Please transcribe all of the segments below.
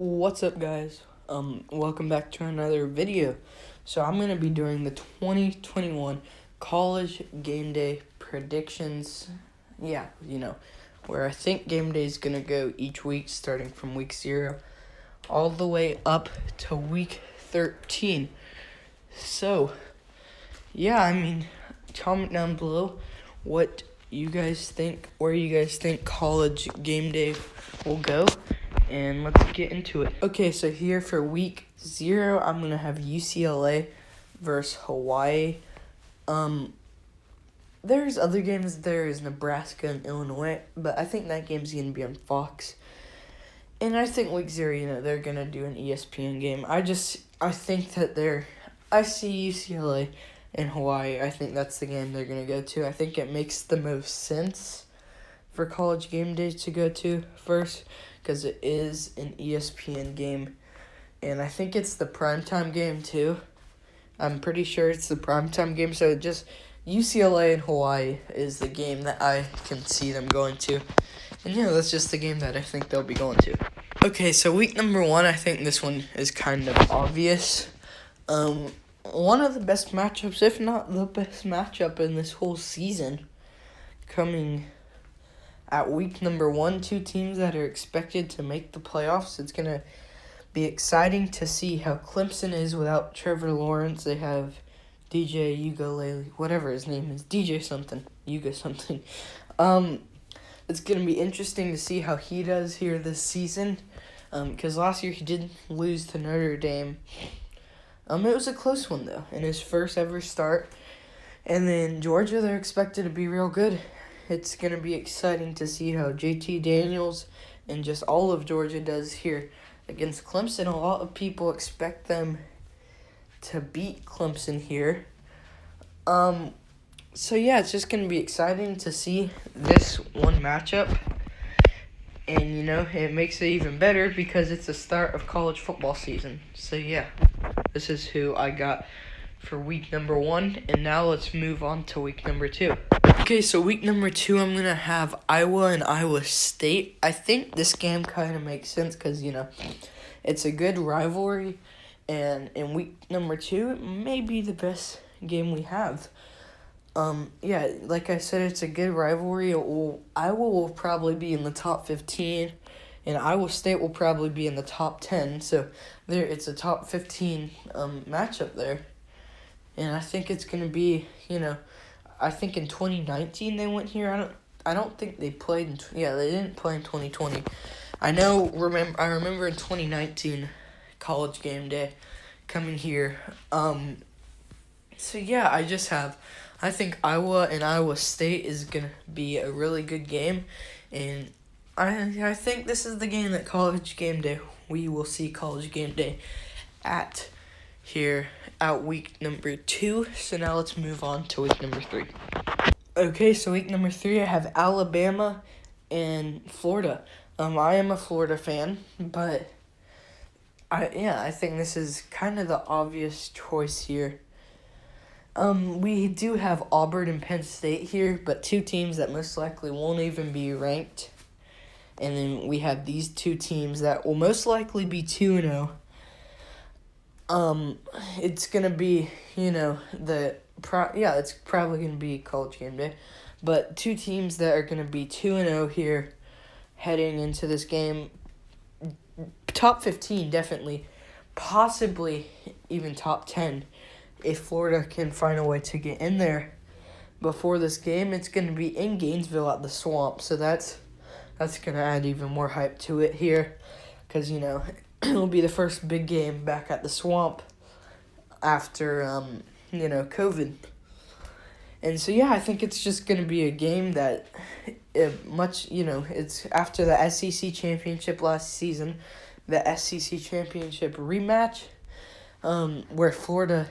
What's up, guys? Welcome back to another video. So I'm gonna be doing the 2021 college game day predictions. Yeah, where I think game day is gonna go each week, starting from week 0 all the way up to week 13. So, yeah, comment down below what you guys think, where you guys think college game day will go. And let's get into it. Okay, so here for week 0, I'm going to have UCLA versus Hawaii. There's other games. There is Nebraska and Illinois, but I think that game's going to be on Fox. And I think week 0, they're going to do an ESPN game. I think that I see UCLA and Hawaii. I think that's the game they're going to go to. I think it makes the most sense for college game day to go to first, because it is an ESPN game, and I think it's the primetime game too. I'm pretty sure it's the primetime game, so just UCLA and Hawaii is the game that I can see them going to. And that's just the game that I think they'll be going to. Okay, so week number 1, I think this one is kind of obvious. One of the best matchups, if not the best matchup in this whole season, coming at week number 1, 2 teams that are expected to make the playoffs. It's going to be exciting to see how Clemson is without Trevor Lawrence. They have DJ Ugalele, whatever his name is, DJ something, Yuga something. It's going to be interesting to see how he does here this season, because last year he did lose to Notre Dame. It was a close one, though, in his first ever start. And then Georgia, they're expected to be real good. It's going to be exciting to see how JT Daniels and just all of Georgia does here against Clemson. A lot of people expect them to beat Clemson here. So yeah, it's just going to be exciting to see this one matchup. And, it makes it even better because it's the start of college football season. So yeah, this is who I got for week number 1. And now let's move on to week number 2. Okay, so week number 2, I'm going to have Iowa and Iowa State. I think this game kind of makes sense because, it's a good rivalry. And in week number 2, it may be the best game we have. Yeah, like I said, it's a good rivalry. Iowa will probably be in the top 15, and Iowa State will probably be in the top 10. So it's a top 15 matchup there. And I think it's going to be, I think in 2019 they went here. I don't think they played they didn't play in 2020. I remember in 2019 college game day coming here. So yeah, I think Iowa and Iowa State is going to be a really good game, and I think this is the game that college game day, we will see college game day at here at week number 2. So now let's move on to week number 3. Okay, so week number 3, I have Alabama and Florida. I am a Florida fan, but I think this is kind of the obvious choice here. We do have Auburn and Penn State here, but 2 teams that most likely won't even be ranked. And then we have these 2 teams that will most likely be 2-0. It's going to be, it's probably going to be college game day. But 2 teams that are going to be 2-0 here heading into this game. Top 15, definitely. Possibly even top 10. If Florida can find a way to get in there before this game. It's going to be in Gainesville at the Swamp. So that's going to add even more hype to it here. Because, it'll be the first big game back at the Swamp after, COVID. And so, yeah, I think it's just going to be a game that it's after the SEC championship last season, the SEC championship rematch, where Florida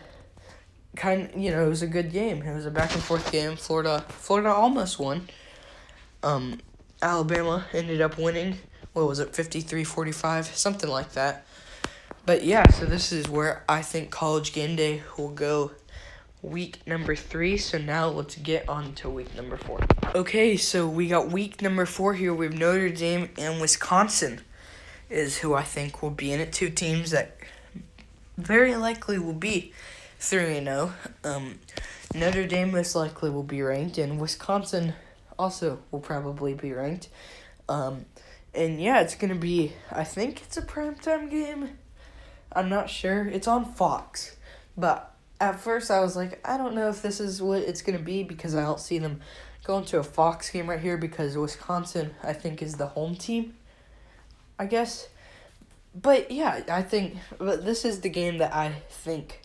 it was a good game. It was a back and forth game. Florida almost won. Alabama ended up winning. What was it, 53-45, something like that. But yeah, so this is where I think college game day will go week number 3. So now let's get on to week number 4. Okay, so we got week number 4 here with Notre Dame and Wisconsin. is who I think will be in it. Two teams that very likely will be 3-0. Notre Dame most likely will be ranked, and Wisconsin also will probably be ranked. And yeah, it's going to be, I think it's a primetime game. I'm not sure. It's on Fox. But at first I was like, I don't know if this is what it's going to be because I don't see them going to a Fox game right here because Wisconsin, I think, is the home team, I guess. But yeah, but this is the game that I think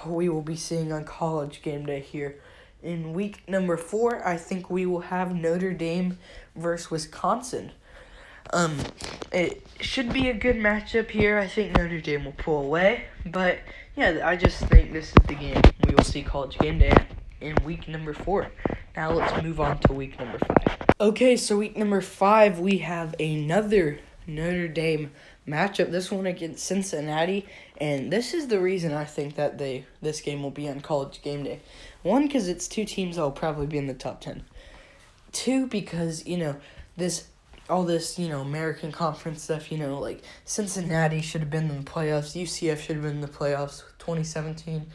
we will be seeing on College Game Day here. In week number 4, I think we will have Notre Dame versus Wisconsin. It should be a good matchup here. I think Notre Dame will pull away, but yeah, I just think this is the game we will see College Game Day in week number 4. Now let's move on to week number 5. Okay, so week number 5, we have another Notre Dame matchup. This one against Cincinnati, and this is the reason I think that this game will be on College Game Day. 1, because it's two teams that will probably be in the top 10. 2, because all this American Conference stuff, like Cincinnati should have been in the playoffs, UCF should have been in the playoffs 2017,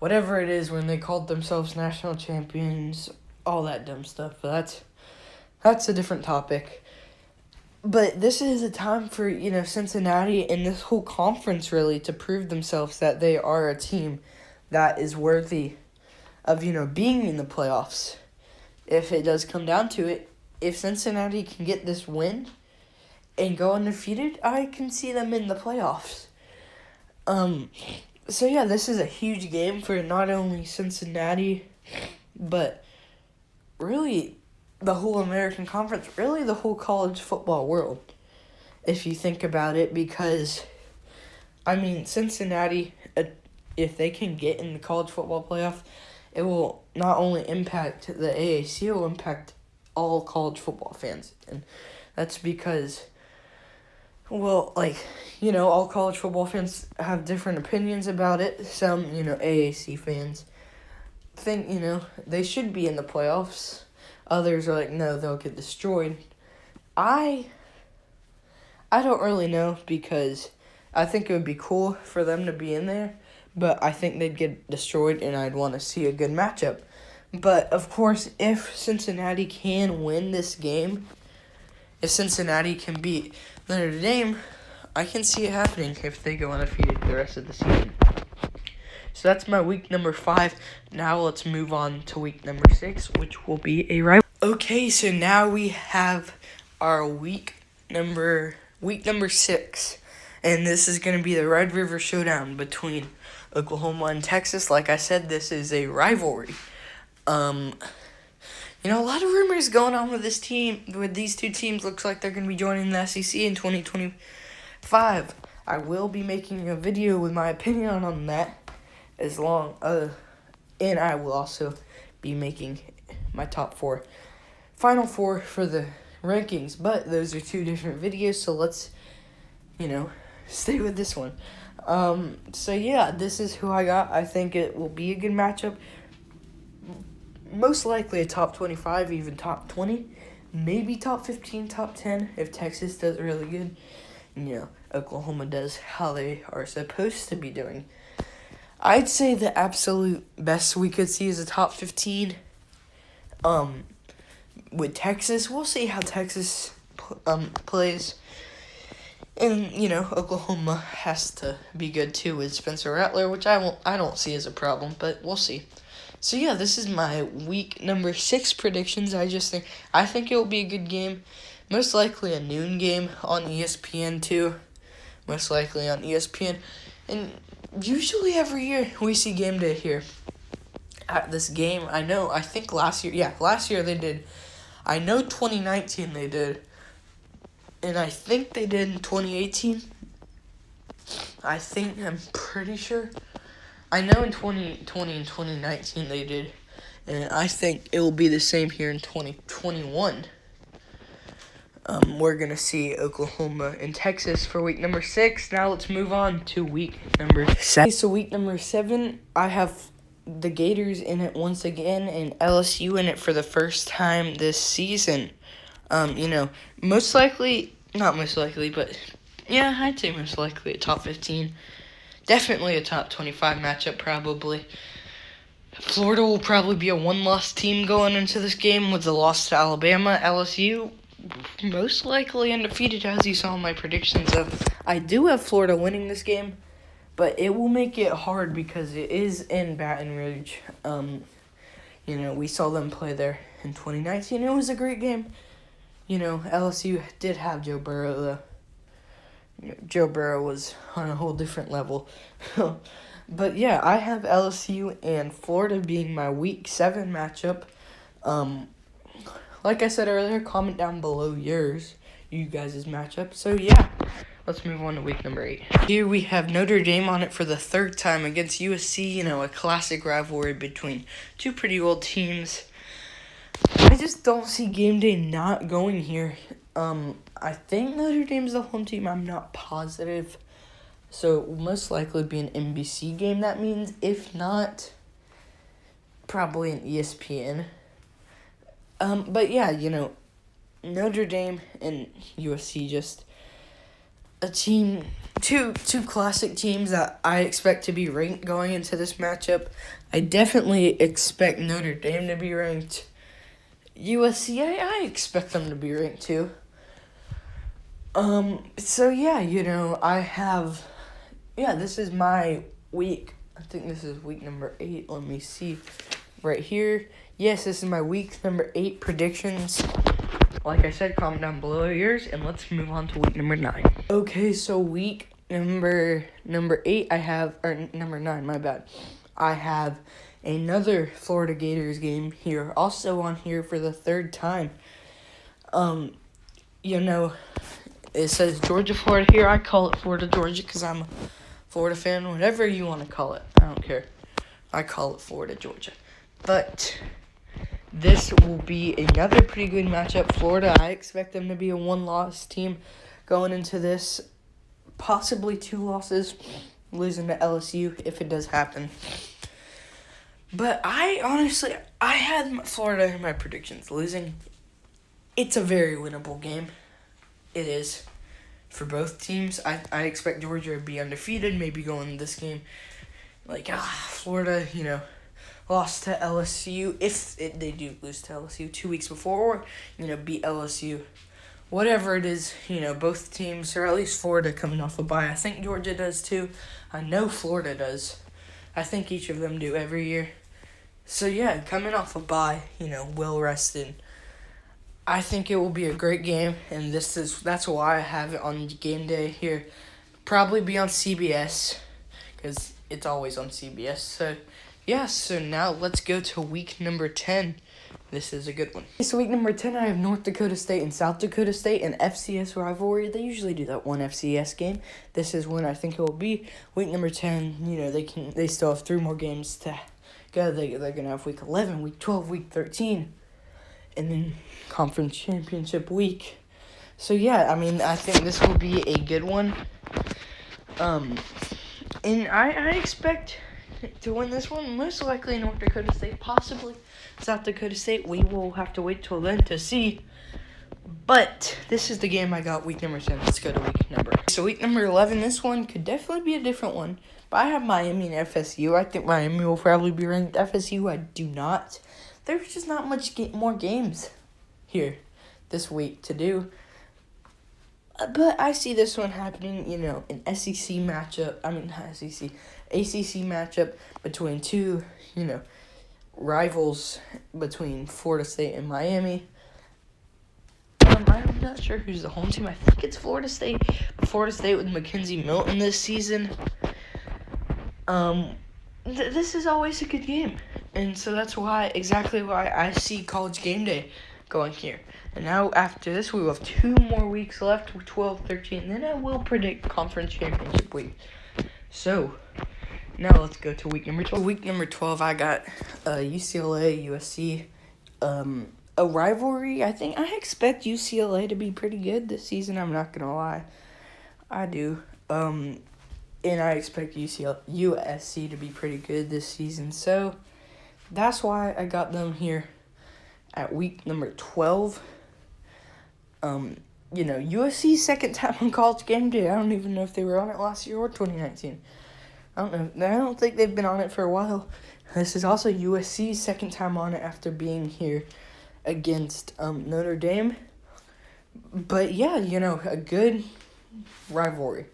whatever it is when they called themselves national champions, all that dumb stuff. But that's a different topic. But this is a time for Cincinnati and this whole conference really to prove themselves that they are a team that is worthy of being in the playoffs. If it does come down to it, if Cincinnati can get this win and go undefeated, I can see them in the playoffs. So yeah, this is a huge game for not only Cincinnati, but really the whole American Conference, really the whole college football world, if you think about it, because, Cincinnati, if they can get in the college football playoff, it will not only impact the AAC, it will impact all college football fans. And that's because, all college football fans have different opinions about it. Some, AAC fans think, they should be in the playoffs. Others are like, no, they'll get destroyed. I don't really know because I think it would be cool for them to be in there, but I think they'd get destroyed and I'd want to see a good matchup. But, of course, if Cincinnati can win this game, if Cincinnati can beat Notre Dame, I can see it happening if they go undefeated the rest of the season. So that's my week number 5. Now let's move on to week number 6, which will be a rival. Okay, so now we have our week number 6. And this is going to be the Red River Showdown between Oklahoma and Texas. Like I said, this is a rivalry. A lot of rumors going on with these two teams. Looks like they're going to be joining the SEC in 2025. I will be making a video with my opinion on that and I will also be making my final four for the rankings, but those are 2 different videos, so let's, stay with this one. So yeah, this is who I got. I think it will be a good matchup. Most likely a top 25, even top 20, maybe top 15, top 10 if Texas does really good. And, Oklahoma does how they are supposed to be doing. I'd say the absolute best we could see is a top 15. With Texas, we'll see how Texas plays. And, Oklahoma has to be good too with Spencer Rattler, which I don't see as a problem, but we'll see. So yeah, this is my week number 6 predictions. I think it will be a good game. Most likely a noon game on ESPN too. Most likely on ESPN. And usually every year we see game day here at this game. I think last year they did. I know 2019 they did. And I think they did in 2018. I'm pretty sure. I know in 2020 and 2019 they did. And I think it will be the same here in 2021. We're going to see Oklahoma and Texas for week number 6. Now let's move on to week number 7. So week number 7, I have the Gators in it once again and LSU in it for the first time this season. Not most likely, but Yeah, I'd say most likely a top 15. Definitely a top 25 matchup, probably. Florida will probably be a one-loss team going into this game with the loss to Alabama. LSU, most likely undefeated, as you saw in my predictions. I do have Florida winning this game, but it will make it hard because it is in Baton Rouge. We saw them play there in 2019. It was a great game. LSU did have Joe Burrow, though. Joe Burrow was on a whole different level. But yeah, I have LSU and Florida being my Week 7 matchup. Like I said earlier, comment down below you guys' matchup. So yeah, let's move on to Week number 8. Here we have Notre Dame on it for the third time against USC. A classic rivalry between two pretty old teams. I just don't see game day not going here. I think Notre Dame's the home team. I'm not positive. So it will most likely be an NBC game, that means. If not, probably an ESPN. But yeah, Notre Dame and USC, just a team, two classic teams that I expect to be ranked going into this matchup. I definitely expect Notre Dame to be ranked. USC, I expect them to be ranked too. So yeah, I have, this is my week. I think this is week number 8. Let me see right here. Yes, this is my week number 8 predictions. Like I said, comment down below yours, and let's move on to week number 9. Okay, so week number 8, number 9, my bad. I have another Florida Gators game here, also on here for the third time. It says Georgia, Florida here. I call it Florida, Georgia because I'm a Florida fan. Whatever you want to call it. I don't care. I call it Florida, Georgia. But this will be another pretty good matchup. Florida, I expect them to be a one-loss team going into this. Possibly 2 losses, losing to LSU if it does happen. But I had Florida in my predictions losing. It's a very winnable game. It is for both teams. I expect Georgia to be undefeated, maybe going this game. Florida, lost to LSU. If they do lose to LSU 2 weeks before, or, beat LSU. Whatever it is, both teams, or at least Florida coming off a bye. I think Georgia does too. I know Florida does. I think each of them do every year. So yeah, coming off a bye, well rested. I think it will be a great game, and that's why I have it on game day here. Probably be on CBS, because it's always on CBS. So, yeah, now let's go to week number 10. This is a good one. So week number 10, I have North Dakota State and South Dakota State, an FCS rivalry. They usually do that one FCS game. This is when I think it will be. Week number 10, they still have 3 more games to go. They're going to have week 11, week 12, week 13. And then conference championship week. So yeah, I think this will be a good one. And I expect to win this one, most likely North Dakota State, possibly South Dakota State. We will have to wait till then to see. But this is the game I got week number 10. Let's go to week number. So week number 11, this one could definitely be a different one. But I have Miami and FSU. I think Miami will probably be ranked. FSU, I do not. There's just not much more games here this week to do. But I see this one happening, an SEC matchup. Not SEC. ACC matchup between two, rivals between Florida State and Miami. I'm not sure who's the home team. I think it's Florida State. Florida State with Mackenzie Milton this season. This is always a good game. And so that's exactly why I see College Game Day going here. And now after this, we will have 2 more weeks left, 12, 13. Then I will predict Conference Championship week. So, now let's go to week number 12. Week number 12, I got UCLA, USC. A rivalry. I expect UCLA to be pretty good this season. I'm not going to lie. I do. And I expect USC to be pretty good this season. So, that's why I got them here at week number 12. USC's second time on College Game Day. I don't even know if they were on it last year or 2019. I don't know. I don't think they've been on it for a while. This is also USC's second time on it after being here against Notre Dame. But yeah, a good rivalry.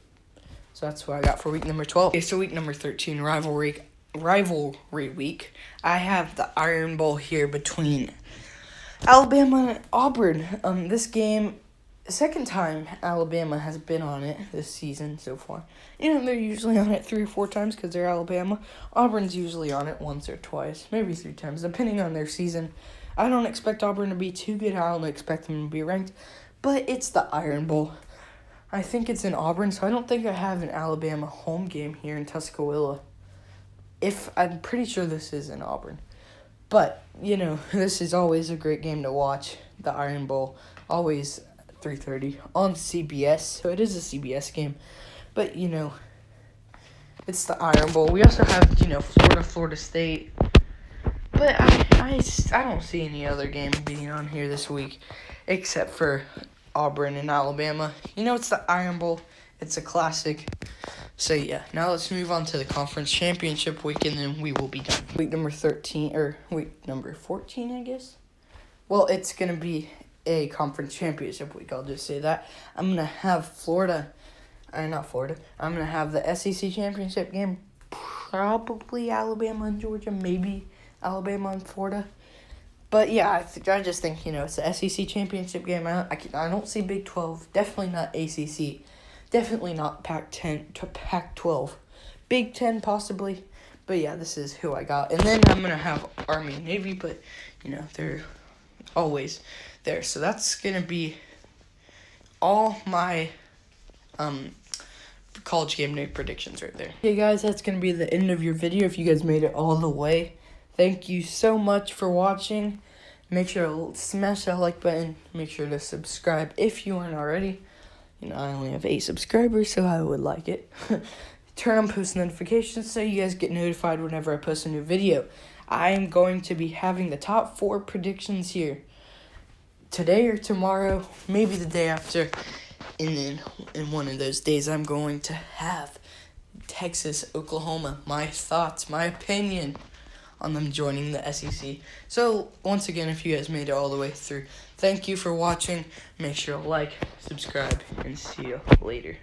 So that's what I got for week number 12. Okay, so week number 13, rivalry week. I have the Iron Bowl here between Alabama and Auburn. This game, second time Alabama has been on it this season so far. They're usually on it 3 or 4 times because they're Alabama. Auburn's usually on it once or twice, maybe 3 times, depending on their season. I don't expect Auburn to be too good. I don't expect them to be ranked. But it's the Iron Bowl. I think it's in Auburn, so I don't think I have an Alabama home game here in Tuscaloosa. I'm pretty sure this is in Auburn. But, this is always a great game to watch. The Iron Bowl, always 3:30 on CBS. So it is a CBS game. But, it's the Iron Bowl. We also have, Florida State. But I don't see any other game being on here this week except for Auburn and Alabama. It's the Iron Bowl. It's a classic. So, yeah. Now let's move on to the conference championship week, and then we will be done. Week number 13, or week number 14, I guess. Well, it's going to be a conference championship week. I'll just say that. I'm going to have I'm going to have the SEC championship game. Probably Alabama and Georgia. Maybe Alabama and Florida. But yeah, I just think, it's the SEC championship game. I don't see Big 12. Definitely not ACC. Definitely not Pac-10 to Pac-12. Big 10 possibly. But yeah, this is who I got. And then I'm going to have Army and Navy, but, they're always there. So that's going to be all my College Game Day predictions right there. Okay, guys, that's going to be the end of your video if you guys made it all the way. Thank you so much for watching. Make sure to smash that like button. Make sure to subscribe if you aren't already. I only have 8 subscribers, so I would like it. Turn on post notifications so you guys get notified whenever I post a new video. I am going to be having the top 4 predictions here today or tomorrow, maybe the day after. And then in one of those days, I'm going to have Texas, Oklahoma, my thoughts, my opinion on them joining the SEC. So, once again, if you guys made it all the way through, thank you for watching. Make sure to like, subscribe, and see you later.